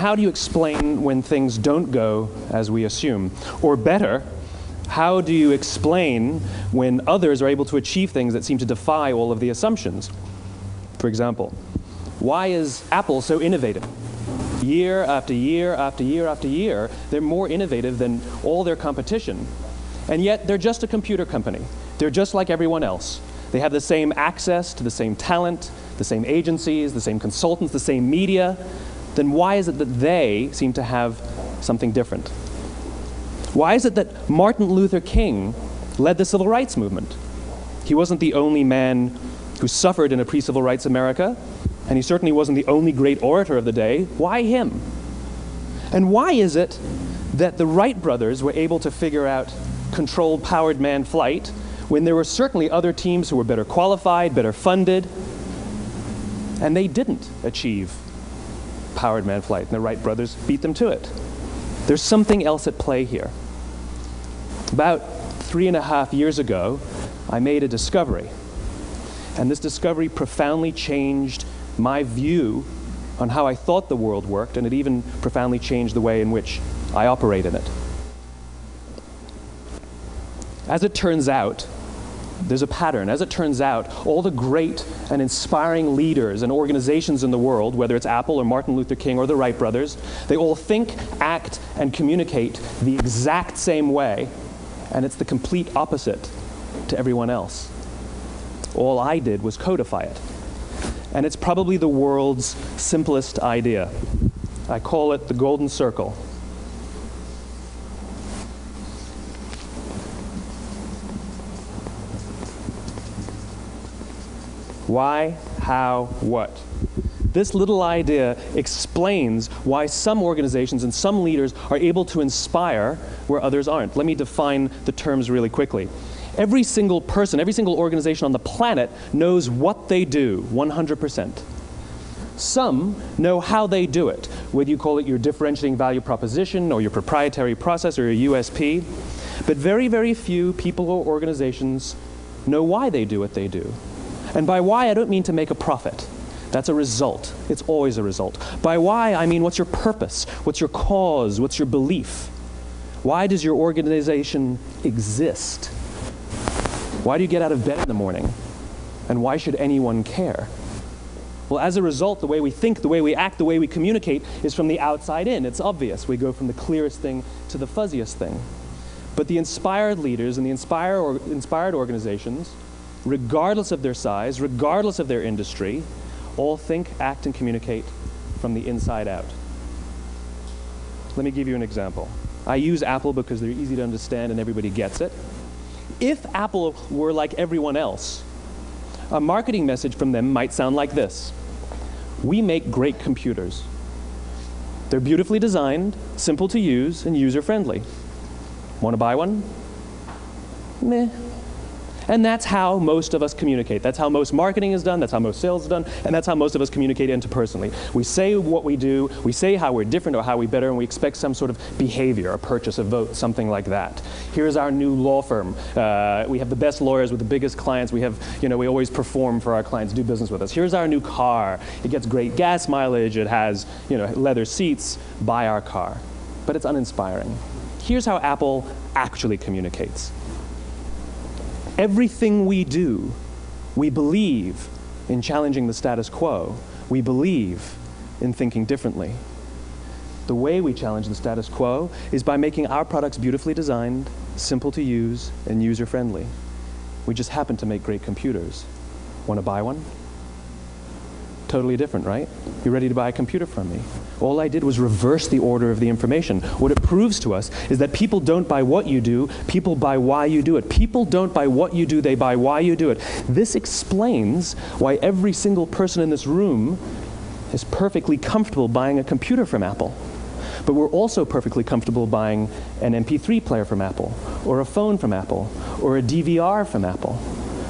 how do you explain when things don't go as we assume? Or better, how do you explain when others are able to achieve things that seem to defy all of the assumptions? For example, why is Apple so innovative? Year after year after year after year, they're more innovative than all their competition. And yet, they're just a computer company. They're just like everyone else. They have the same access to the same talent, the same agencies, the same consultants, the same media. Then why is it that they seem to have something different? Why is it that Martin Luther King led the civil rights movement? He wasn't the only man who suffered in a pre-civil rights America, and he certainly wasn't the only great orator of the day. Why him? And why is it that the Wright brothers were able to figure out controlled powered manned flight when there were certainly other teams who were better qualified, better funded, and they didn't achieve powered manned flight, and the Wright brothers beat them to it? There's something else at play here. About 3.5 years ago, I made a discovery, and this discovery profoundly changed my view on how I thought the world worked, and it even profoundly changed the way in which I operate in it. As it turns out, there's a pattern. As it turns out, all the great and inspiring leaders and organizations in the world, whether it's Apple or Martin Luther King or the Wright brothers, they all think, act, and communicate the exact same way, and it's the complete opposite to everyone else. All I did was codify it. And it's probably the world's simplest idea. I call it the golden circle. Why, how, what? This little idea explains why some organizations and some leaders are able to inspire where others aren't. Let me define the terms really quickly. Every single person, every single organization on the planet knows what they do, 100%. Some know how they do it, whether you call it your differentiating value proposition or your proprietary process or your USP. But very, very few people or organizations know why they do what they do. And by why, I don't mean to make a profit. That's a result. It's always a result. By why, I mean what's your purpose? What's your cause? What's your belief? Why does your organization exist? Why do you get out of bed in the morning? And why should anyone care? Well, as a result, the way we think, the way we act, the way we communicate is from the outside in. It's obvious. We go from the clearest thing to the fuzziest thing. But the inspired leaders and the inspired organizations, regardless of their size, regardless of their industry, all think, act, and communicate from the inside out. Let me give you an example. I use Apple because they're easy to understand and everybody gets it. If Apple were like everyone else, a marketing message from them might sound like this. We make great computers. They're beautifully designed, simple to use, and user-friendly. Want to buy one? Meh. And that's how most of us communicate. That's how most marketing is done, that's how most sales is done, and that's how most of us communicate interpersonally. We say what we do, we say how we're different or how we're better, and we expect some sort of behavior, a purchase, a vote, something like that. Here's our new law firm. We have the best lawyers with the biggest clients. We have, we always perform for our clients, do business with us. Here's our new car. It gets great gas mileage. It has, leather seats. Buy our car. But it's uninspiring. Here's how Apple actually communicates. Everything we do, we believe in challenging the status quo. We believe in thinking differently. The way we challenge the status quo is by making our products beautifully designed, simple to use, and user-friendly. We just happen to make great computers. Want to buy one? Totally different, right? You're ready to buy a computer from me. All I did was reverse the order of the information. What it proves to us is that people don't buy what you do, people buy why you do it. People don't buy what you do, they buy why you do it. This explains why every single person in this room is perfectly comfortable buying a computer from Apple. But we're also perfectly comfortable buying an MP3 player from Apple, or a phone from Apple, or a DVR from Apple.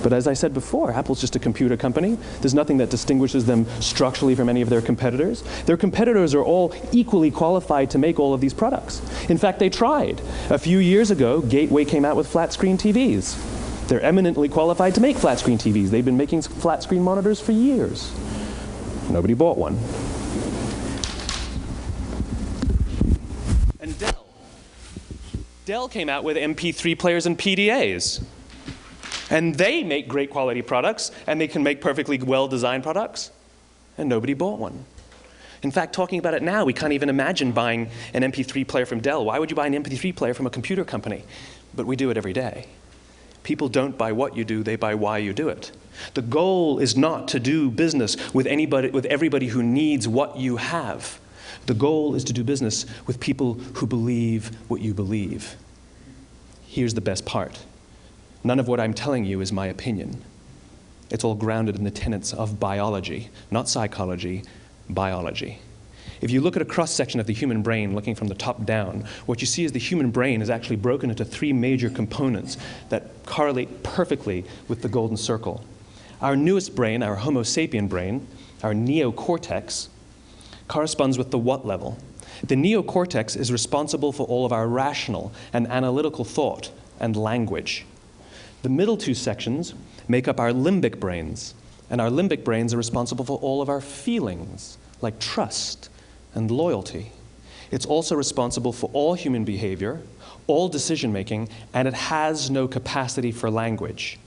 But as I said before, Apple's just a computer company. There's nothing that distinguishes them structurally from any of their competitors. Their competitors are all equally qualified to make all of these products. In fact, they tried. A few years ago, Gateway came out with flat-screen TVs. They're eminently qualified to make flat-screen TVs. They've been making flat-screen monitors for years. Nobody bought one. Dell came out with MP3 players and PDAs. And they make great quality products, and they can make perfectly well-designed products, and nobody bought one. In fact, talking about it now, we can't even imagine buying an MP3 player from Dell. Why would you buy an MP3 player from a computer company? But we do it every day. People don't buy what you do, they buy why you do it. The goal is not to do business with everybody who needs what you have. The goal is to do business with people who believe what you believe. Here's the best part. None of what I'm telling you is my opinion. It's all grounded in the tenets of biology, not psychology, biology. If you look at a cross-section of the human brain, looking from the top down, what you see is the human brain is actually broken into 3 major components that correlate perfectly with the golden circle. Our newest brain, our Homo sapien brain, our neocortex, corresponds with the what level. The neocortex is responsible for all of our rational and analytical thought and language. The middle 2 sections make up our limbic brains, and our limbic brains are responsible for all of our feelings, like trust and loyalty. It's also responsible for all human behavior, all decision-making, and it has no capacity for language.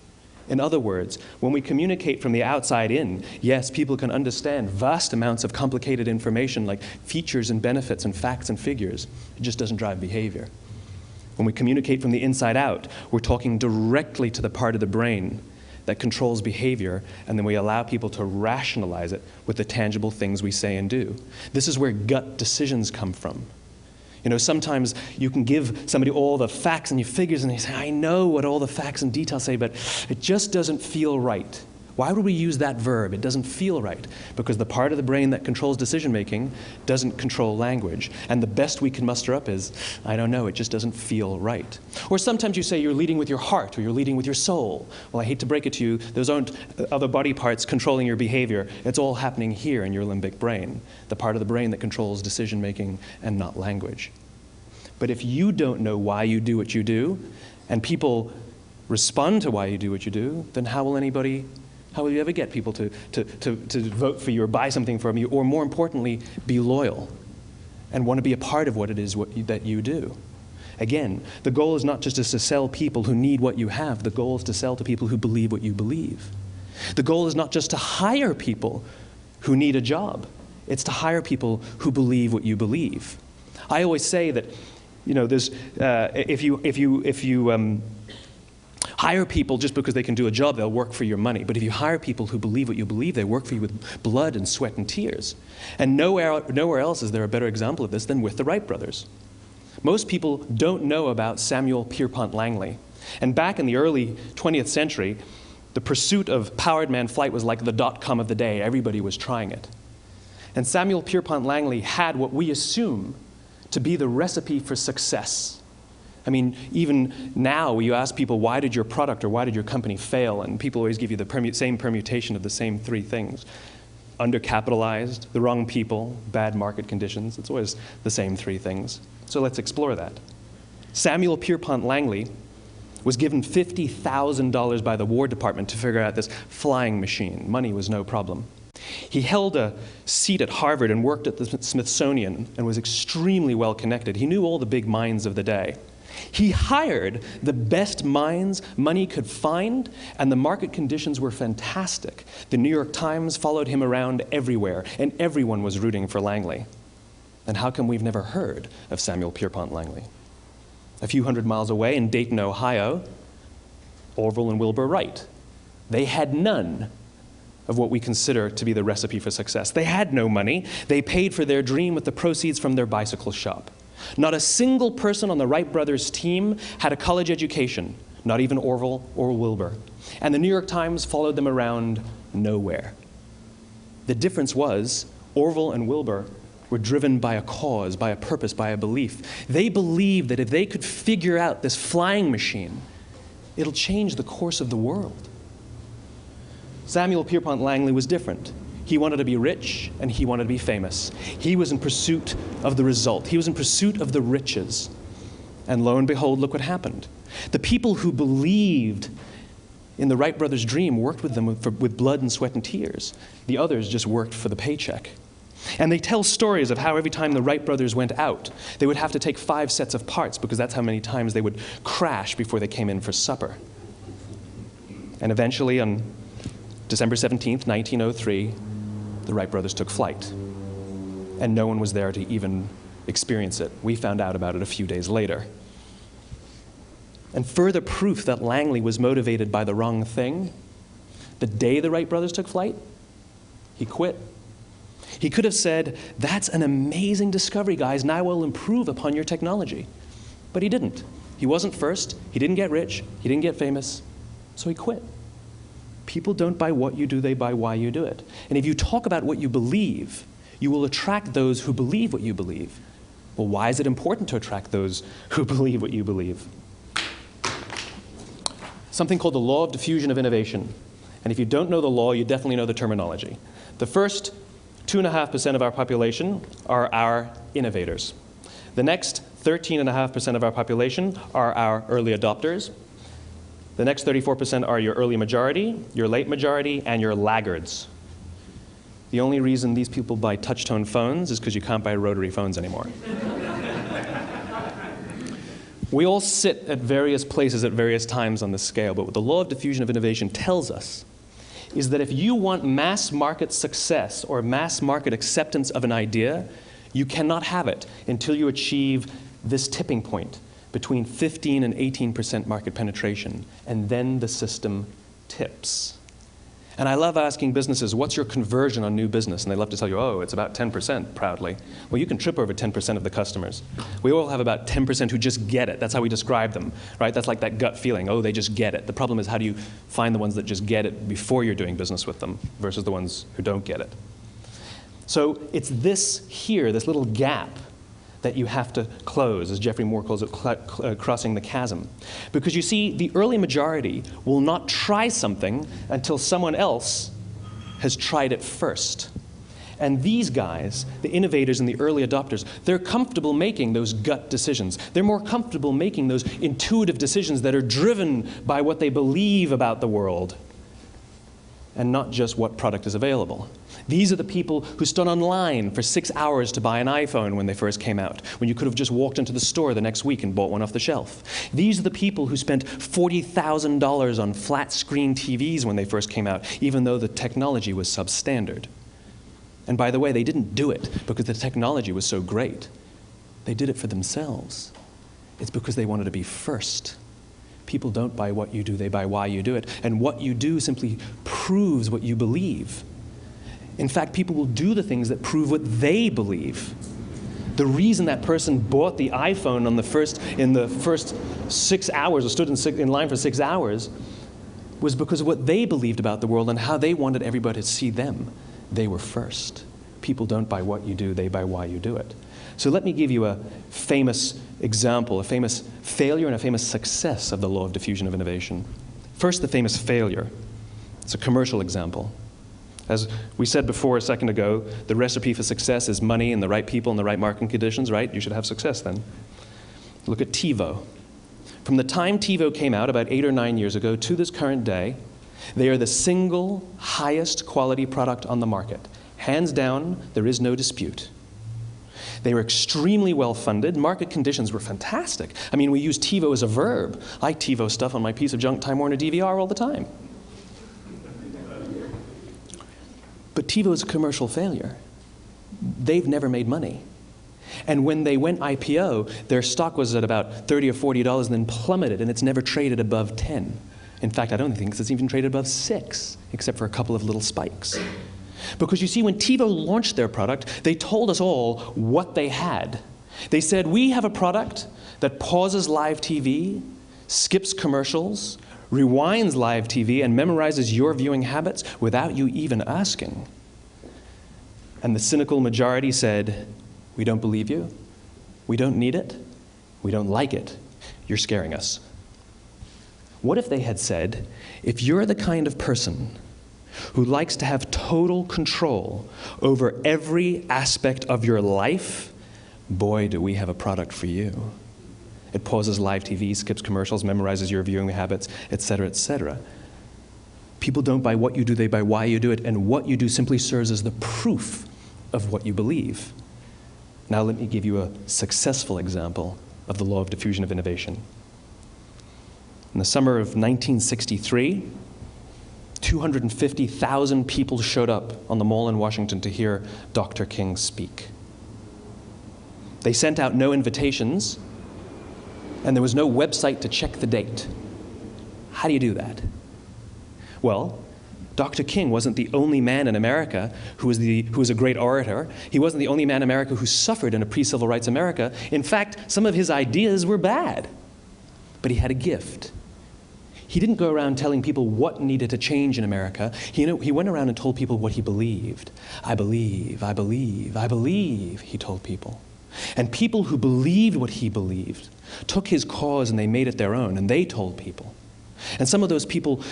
In other words, when we communicate from the outside in, yes, people can understand vast amounts of complicated information like features and benefits and facts and figures. It just doesn't drive behavior. When we communicate from the inside out, we're talking directly to the part of the brain that controls behavior, and then we allow people to rationalize it with the tangible things we say and do. This is where gut decisions come from. You know, sometimes you can give somebody all the facts and your figures, and they say, I know what all the facts and details say, but it just doesn't feel right. Why would we use that verb? It doesn't feel right. Because the part of the brain that controls decision-making doesn't control language. And the best we can muster up is, I don't know, it just doesn't feel right. Or sometimes you say you're leading with your heart, or you're leading with your soul. Well, I hate to break it to you, those aren't other body parts controlling your behavior. It's all happening here in your limbic brain, the part of the brain that controls decision-making and not language. But if you don't know why you do what you do, and people respond to why you do what you do, then how will you ever get people to vote for you or buy something from you, or more importantly, be loyal and want to be a part of what it is that you do? Again, the goal is not just to sell people who need what you have. The goal is to sell to people who believe what you believe. The goal is not just to hire people who need a job. It's to hire people who believe what you believe. I always say that, you know, there's, if you hire people just because they can do a job, they'll work for your money. But if you hire people who believe what you believe, they work for you with blood and sweat and tears. And nowhere else is there a better example of this than with the Wright brothers. Most people don't know about Samuel Pierpont Langley. And back in the early 20th century, the pursuit of powered man flight was like the dot-com of the day. Everybody was trying it. And Samuel Pierpont Langley had what we assume to be the recipe for success. I mean, even now, you ask people, why did your product or why did your company fail? And people always give you the same permutation of the same 3 things. Undercapitalized, the wrong people, bad market conditions. It's always the same 3 things. So let's explore that. Samuel Pierpont Langley was given $50,000 by the War Department to figure out this flying machine. Money was no problem. He held a seat at Harvard and worked at the Smithsonian and was extremely well connected. He knew all the big minds of the day. He hired the best minds money could find, and the market conditions were fantastic. The New York Times followed him around everywhere, and everyone was rooting for Langley. And how come we've never heard of Samuel Pierpont Langley? A few hundred miles away in Dayton, Ohio, Orville and Wilbur Wright. They had none of what we consider to be the recipe for success. They had no money. They paid for their dream with the proceeds from their bicycle shop. Not a single person on the Wright brothers' team had a college education, not even Orville or Wilbur. And the New York Times followed them around nowhere. The difference was Orville and Wilbur were driven by a cause, by a purpose, by a belief. They believed that if they could figure out this flying machine, it'll change the course of the world. Samuel Pierpont Langley was different. He wanted to be rich, and he wanted to be famous. He was in pursuit of the result. He was in pursuit of the riches. And lo and behold, look what happened. The people who believed in the Wright brothers' dream worked with them with blood and sweat and tears. The others just worked for the paycheck. And they tell stories of how every time the Wright brothers went out, they would have to take 5 sets of parts because that's how many times they would crash before they came in for supper. And eventually, on December 17th, 1903, the Wright brothers took flight. And no one was there to even experience it. We found out about it a few days later. And further proof that Langley was motivated by the wrong thing, the day the Wright brothers took flight, he quit. He could have said, "That's an amazing discovery, guys, and I will improve upon your technology." But he didn't. He wasn't first. He didn't get rich. He didn't get famous. So he quit. People don't buy what you do, they buy why you do it. And if you talk about what you believe, you will attract those who believe what you believe. Well, why is it important to attract those who believe what you believe? Something called the law of diffusion of innovation. And if you don't know the law, you definitely know the terminology. The first 2.5% of our population are our innovators. The next 13.5% of our population are our early adopters. The next 34% are your early majority, your late majority, and your laggards. The only reason these people buy touch-tone phones is because you can't buy rotary phones anymore. We all sit at various places at various times on the scale, but what the law of diffusion of innovation tells us is that if you want mass market success or mass market acceptance of an idea, you cannot have it until you achieve this tipping point between 15 and 18% market penetration, and then the system tips. And I love asking businesses, what's your conversion on new business? And they love to tell you, oh, it's about 10%, proudly. Well, you can trip over 10% of the customers. We all have about 10% who just get it. That's how we describe them, right? That's like that gut feeling, oh, they just get it. The problem is, how do you find the ones that just get it before you're doing business with them versus the ones who don't get it? So it's this here, this little gap, that you have to close, as Geoffrey Moore calls it, crossing the chasm. Because you see, the early majority will not try something until someone else has tried it first. And these guys, the innovators and the early adopters, they're comfortable making those gut decisions. They're more comfortable making those intuitive decisions that are driven by what they believe about the world, and not just what product is available. These are the people who stood online for 6 hours to buy an iPhone when they first came out, when you could have just walked into the store the next week and bought one off the shelf. These are the people who spent $40,000 on flat-screen TVs when they first came out, even though the technology was substandard. And by the way, they didn't do it because the technology was so great. They did it for themselves. It's because they wanted to be first. People don't buy what you do, they buy why you do it. And what you do simply proves what you believe. In fact, people will do the things that prove what they believe. The reason that person bought the iPhone in the first 6 hours, or stood in line for 6 hours, was because of what they believed about the world and how they wanted everybody to see them. They were first. People don't buy what you do, they buy why you do it. So let me give you a famous example, a famous failure and a famous success of the law of diffusion of innovation. First, the famous failure. It's a commercial example. As we said before a second ago, the recipe for success is money and the right people and the right marketing conditions, right? You should have success then. Look at TiVo. From the time TiVo came out about 8 or 9 years ago to this current day, they are the single highest quality product on the market. Hands down, there is no dispute. They were extremely well funded. Market conditions were fantastic. I mean, we use TiVo as a verb. I TiVo stuff on my piece of junk Time Warner DVR all the time. But TiVo is a commercial failure. They've never made money. And when they went IPO, their stock was at about $30 or $40 and then plummeted, and it's never traded above 10. In fact, I don't think it's even traded above 6, except for a couple of little spikes. Because you see, when TiVo launched their product, they told us all what they had. They said, we have a product that pauses live TV, skips commercials, rewinds live TV, and memorizes your viewing habits without you even asking. And the cynical majority said, we don't believe you, we don't need it, we don't like it, you're scaring us. What if they had said, if you're the kind of person who likes to have total control over every aspect of your life, boy, do we have a product for you. It pauses live TV, skips commercials, memorizes your viewing habits, etc., etc. People don't buy what you do, they buy why you do it, and what you do simply serves as the proof of what you believe. Now let me give you a successful example of the law of diffusion of innovation. In the summer of 1963, 250,000 people showed up on the Mall in Washington to hear Dr. King speak. They sent out no invitations, and there was no website to check the date. How do you do that? Well, Dr. King wasn't the only man in America who was a great orator. He wasn't the only man in America who suffered in a pre-civil rights America. In fact, some of his ideas were bad. But he had a gift. He didn't go around telling people what needed to change in America. He went around and told people what he believed. I believe, I believe, I believe, he told people. And people who believed what he believed took his cause and they made it their own, and they told people. And some of those people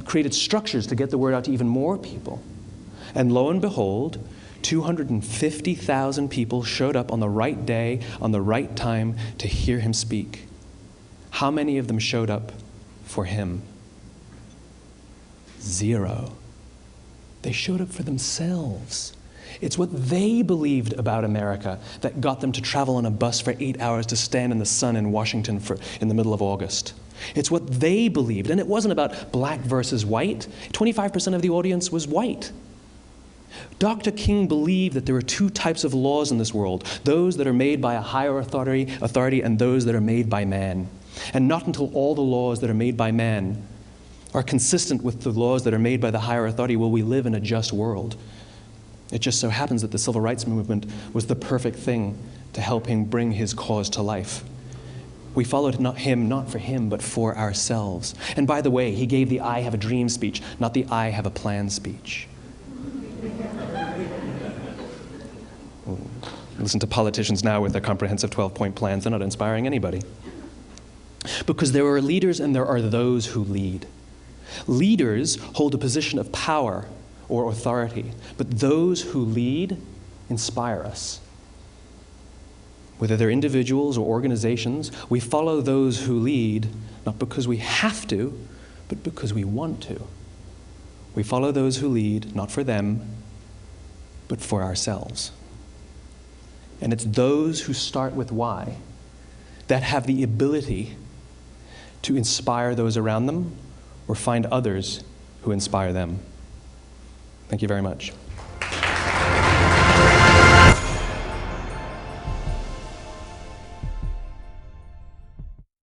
created structures to get the word out to even more people. And lo and behold, 250,000 people showed up on the right day, on the right time to hear him speak. How many of them showed up for him? 0. They showed up for themselves. It's what they believed about America that got them to travel on a bus for 8 hours to stand in the sun in Washington in the middle of August. It's what they believed, and it wasn't about black versus white. 25% of the audience was white. Dr. King believed that there are 2 types of laws in this world, those that are made by a higher authority and those that are made by man. And not until all the laws that are made by man are consistent with the laws that are made by the higher authority will we live in a just world. It just so happens that the civil rights movement was the perfect thing to help him bring his cause to life. We followed him not for him, but for ourselves. And by the way, he gave the I have a dream speech, not the I have a plan speech. Listen to politicians now with their comprehensive 12-point plans. They're not inspiring anybody. Because there are leaders and there are those who lead. Leaders hold a position of power or authority, but those who lead inspire us. Whether they're individuals or organizations, we follow those who lead, not because we have to, but because we want to. We follow those who lead, not for them, but for ourselves. And it's those who start with why that have the ability to inspire those around them or find others who inspire them. Thank you very much.